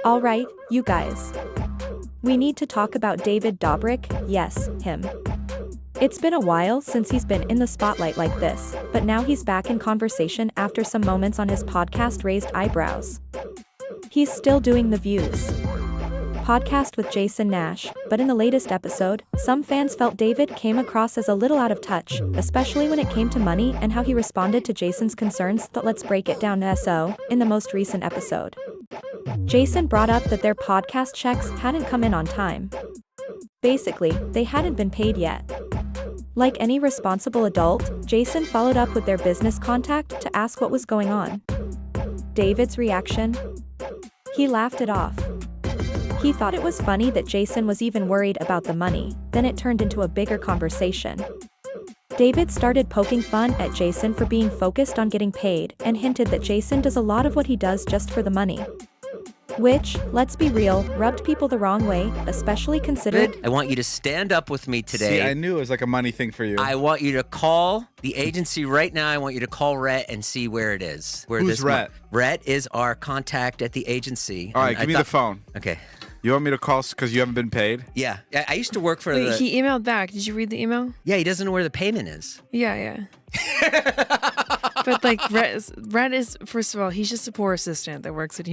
All right, you guys. We need to talk about David Dobrik, yes, him. It's been a while since he's been in the spotlight like this, but now he's back in conversation after some moments on his podcast raised eyebrows. He's still doing the Views podcast with Jason Nash, but in the latest episode, some fans felt David came across as a little out of touch, especially when it came to money and how he responded to Jason's concerns. Let's break it down. In the most recent episode, Jason brought up that their podcast checks hadn't come in on time. Basically, they hadn't been paid yet. Like any responsible adult, Jason followed up with their business contact to ask what was going on. David's reaction? He laughed it off. He thought it was funny that Jason was even worried about the money, then it turned into a bigger conversation. David started poking fun at Jason for being focused on getting paid and hinted that Jason does a lot of what he does just for the money. Which, let's be real, rubbed people the wrong way, especially considering— I want you to stand up with me today. See, I knew it was like a money thing for you. I want you to call the agency right now. I want you to call Rhett and see where it is. Who's Rhett? Rhett is our contact at the agency. All right, give me the phone. Okay. You want me to call because you haven't been paid? Yeah. I used to work for Wait, he emailed back. Did you read the email? Yeah, he doesn't know where the payment is. Yeah. But like, Rhett is, first of all, he's just a poor assistant that works at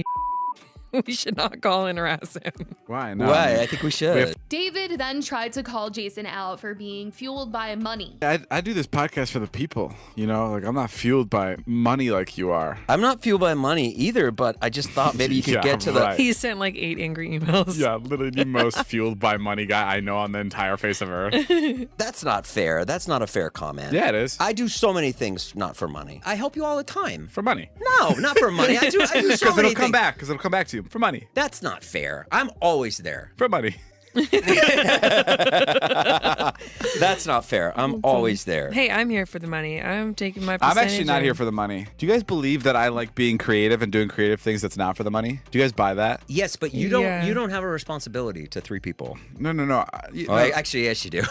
we should not call and harass him. Why? No. Why? I think we should. David then tried to call Jason out for being fueled by money. I do this podcast for the people, you know? Like, I'm not fueled by money like you are. I'm not fueled by money either, but I just thought maybe you could get to the— He sent like 8 angry emails. Yeah, literally the most fueled by money guy I know on the entire face of Earth. That's not fair. That's not a fair comment. Yeah, it is. I do so many things not for money. I help you all the time. For money. No, not for money. I do so many things. Because it'll come back. Because it'll come back to you. For money. That's not fair. I'm always there. For money. That's not fair. I'm always there. Hey, I'm here for the money. I'm taking my percentage. I'm actually not here for the money. Do you guys believe that I like being creative and doing creative things that's not for the money? Do you guys buy that? Yes, but you don't. You don't have a responsibility to 3 people. No. Actually, yes, you do.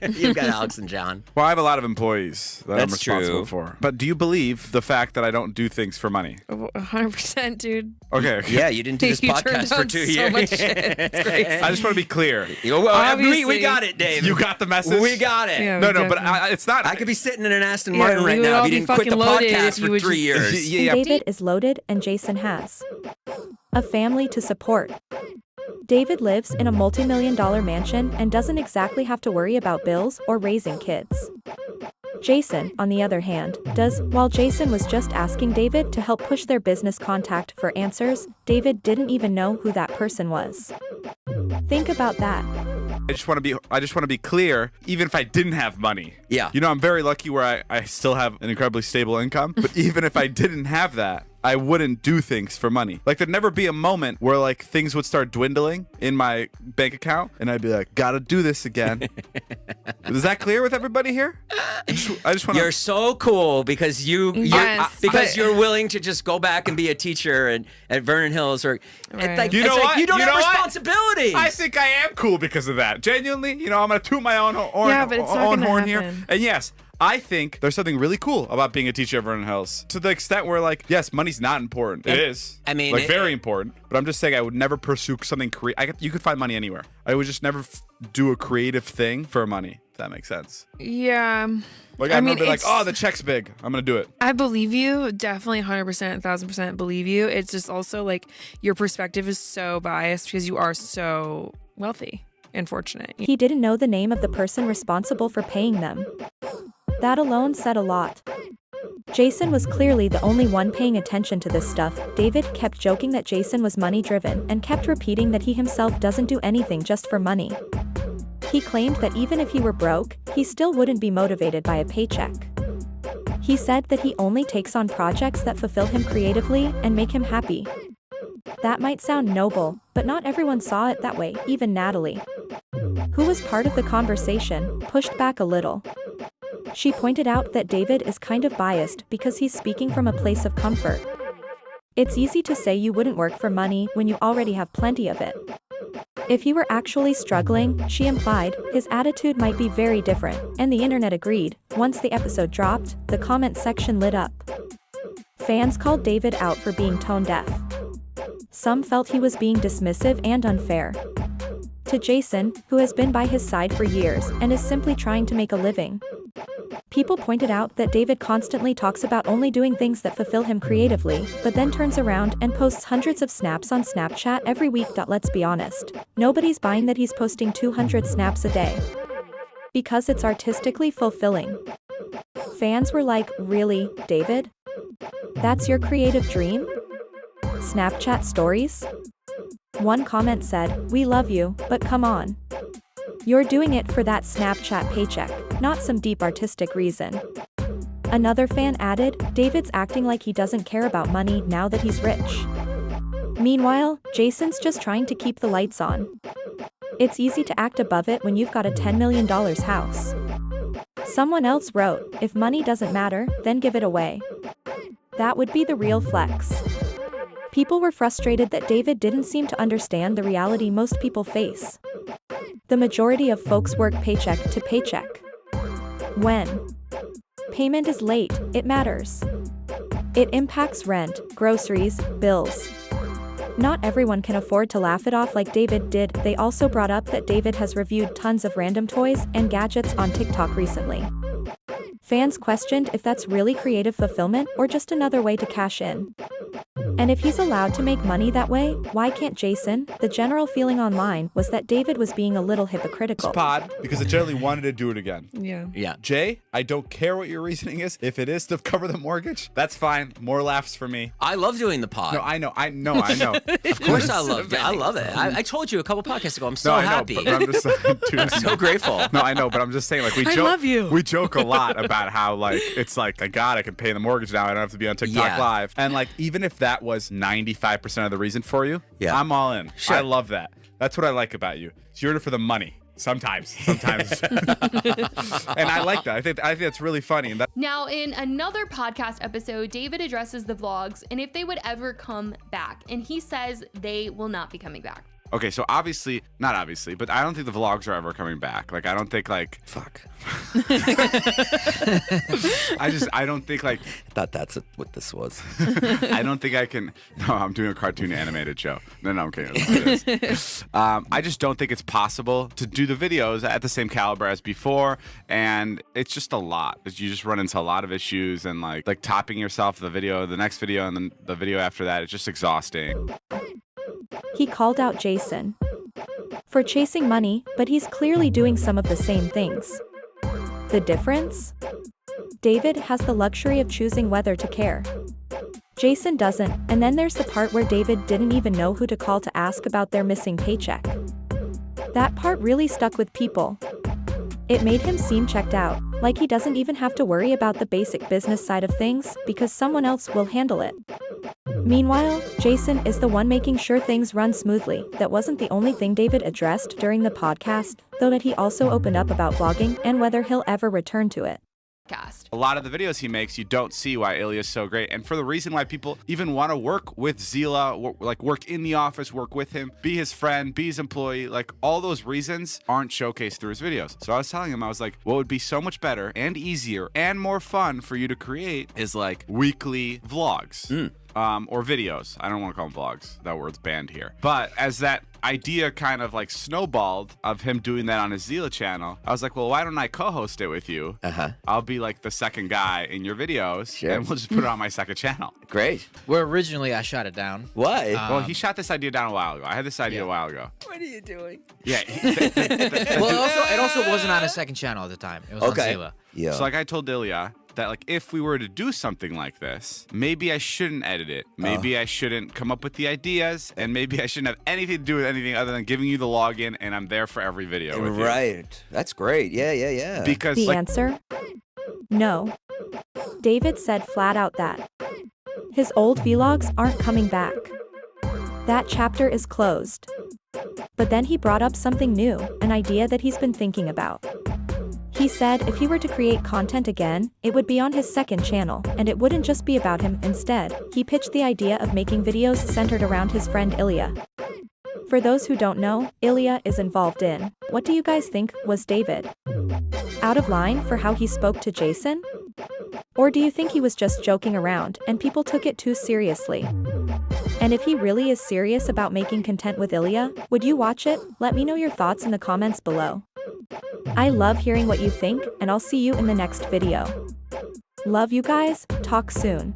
You've got Alex and John. Well, I have a lot of employees that I'm That's responsible true. for. But do you believe the fact that I don't do things for money? 100%, dude. Okay. Yeah, you didn't do this You podcast turned for down 2 so years. much shit. It's crazy. I just want to be clear. We got it, Dave. You got the message? We got it. Yeah, No, but definitely. it's not. I could be sitting in an Aston Yeah, Martin we right would now all if you be didn't quit the fucking loaded podcast if you for would 3 just- years. Yeah. David is loaded and Jason has a family to support. David lives in a multi-million-dollar mansion and doesn't exactly have to worry about bills or raising kids. Jason, on the other hand, does. While Jason was just asking David to help push their business contact for answers, David didn't even know who that person was. Think about that. I just want to be clear, even if I didn't have money. Yeah. You know, I'm very lucky where I still have an incredibly stable income. But even if I didn't have that, I wouldn't do things for money. Like, there'd never be a moment where, like, things would start dwindling in my bank account, and I'd be like, gotta do this again. Is that clear with everybody here? I just want to... You're so cool because you're willing to just go back and be a teacher at Vernon Hills or Right. like, You know it's like what? you don't You have know what? responsibilities. I think I am cool because of that. Genuinely, you know, I'm gonna toot my own horn, Yeah, but it's not gonna horn here. happen. And yes, I think there's something really cool about being a teacher at Vernon Hills. To the extent where, like, yes, money's not important. It is. I mean, like, very important. But I'm just saying I would never pursue something you could find money anywhere. I would just never do a creative thing for money. If that makes sense. Yeah. Like, I'd never be like, oh, the check's big. I'm gonna do it. I believe you. Definitely 100%, 1,000% believe you. It's just also like your perspective is so biased because you are so wealthy and fortunate. He didn't know the name of the person responsible for paying them. That alone said a lot. Jason was clearly the only one paying attention to this stuff. David kept joking that Jason was money-driven and kept repeating that he himself doesn't do anything just for money. He claimed that even if he were broke, he still wouldn't be motivated by a paycheck. He said that he only takes on projects that fulfill him creatively and make him happy. That might sound noble, but not everyone saw it that way, even Natalie, who was part of the conversation, pushed back a little. She pointed out that David is kind of biased because he's speaking from a place of comfort. It's easy to say you wouldn't work for money when you already have plenty of it. If he were actually struggling, she implied, his attitude might be very different, and the internet agreed. Once the episode dropped, the comment section lit up. Fans called David out for being tone deaf. some felt he was being dismissive and unfair. To Jason, who has been by his side for years and is simply trying to make a living. People pointed out that David constantly talks about only doing things that fulfill him creatively, but then turns around and posts hundreds of snaps on Snapchat every week. Let's be honest, nobody's buying that he's posting 200 snaps a day. Because it's artistically fulfilling. Fans were like, really, David? That's your creative dream? Snapchat stories? One comment said, we love you, but come on. You're doing it for that Snapchat paycheck, not some deep artistic reason. Another fan added, David's acting like he doesn't care about money now that he's rich. Meanwhile, Jason's just trying to keep the lights on. It's easy to act above it when you've got a $10 million house. Someone else wrote, if money doesn't matter, then give it away. That would be the real flex. People were frustrated that David didn't seem to understand the reality most people face. The majority of folks work paycheck to paycheck. When payment is late, it matters. It impacts rent, groceries, bills. Not everyone can afford to laugh it off like David did. They also brought up that David has reviewed tons of random toys and gadgets on TikTok recently. Fans questioned if that's really creative fulfillment or just another way to cash in. And if he's allowed to make money that way, why can't Jason? The general feeling online was that David was being a little hypocritical. Pod, because I generally wanted to do it again. Yeah. Jay, I don't care what your reasoning is. If it is to cover the mortgage, that's fine. More laughs for me. I love doing the pod. No, I know. Of course I love it. I love it. I told you a couple podcasts ago, I'm so happy. But I'm just I'm so grateful. No, I know, but I'm just saying, like, I love you. We joke a lot about how, like, it's like, thank God I can pay the mortgage now. I don't have to be on TikTok Live. And, like, even if that was 95% of the reason for you, I'm all in. Sure. I love that. That's what I like about you. So you're in it for the money. Sometimes. And I like that. I think that's really funny. And Now, in another podcast episode, David addresses the vlogs and if they would ever come back. And he says they will not be coming back. Okay, so not obviously, but I don't think the vlogs are ever coming back. Like, I don't think, like... Fuck. I don't think, like... I thought that's what this was. I don't think I can... No, I'm doing a cartoon animated show. No, I'm kidding. That's what it is. I just don't think it's possible to do the videos at the same caliber as before, and it's just a lot. You just run into a lot of issues, and, like topping yourself, the next video, and then the video after that, it's just exhausting. He called out Jason for chasing money, but he's clearly doing some of the same things. The difference? David has the luxury of choosing whether to care. Jason doesn't, and then there's the part where David didn't even know who to call to ask about their missing paycheck. That part really stuck with people. It made him seem checked out, like he doesn't even have to worry about the basic business side of things because someone else will handle it. Meanwhile, Jason is the one making sure things run smoothly. That wasn't the only thing David addressed during the podcast, though, that he also opened up about vlogging and whether he'll ever return to it. A lot of the videos he makes, you don't see why Ilya's so great. And for the reason why people even want to work with Zila, like work in the office, work with him, be his friend, be his employee, like all those reasons aren't showcased through his videos. So I was telling him, I was like, what would be so much better and easier and more fun for you to create is like weekly vlogs. Or videos. I don't want to call them vlogs. That word's banned here. But as that idea kind of like snowballed of him doing that on his Zila channel, I was like, well, why don't I co-host it with you? I'll be like the second guy in your videos, and we'll just put it on my second channal. Great. Well, originally I shot it down. Why? Well, he shot this idea down a while ago. I had this idea a while ago. What are you doing? Yeah. Well, it also wasn't on a second channel at the time. It was on Zila. Yeah. So like I told Ilya that like if we were to do something like this, maybe I shouldn't edit it. Maybe I shouldn't come up with the ideas, and maybe I shouldn't have anything to do with anything other than giving you the login, and I'm there for every video with you. Right. That's great. Yeah. Because The answer? No. David said flat out that his old vlogs aren't coming back. That chapter is closed. But then he brought up something new, an idea that he's been thinking about. He said if he were to create content again, it would be on his second channel, and it wouldn't just be about him. Instead, he pitched the idea of making videos centered around his friend Ilya. For those who don't know, Ilya is involved in, what do you guys think, was David out of line for how he spoke to Jason? Or do you think he was just joking around and people took it too seriously? And if he really is serious about making content with Ilya, would you watch it? Let me know your thoughts in the comments below. I love hearing what you think, and I'll see you in the next video. Love you guys, talk soon.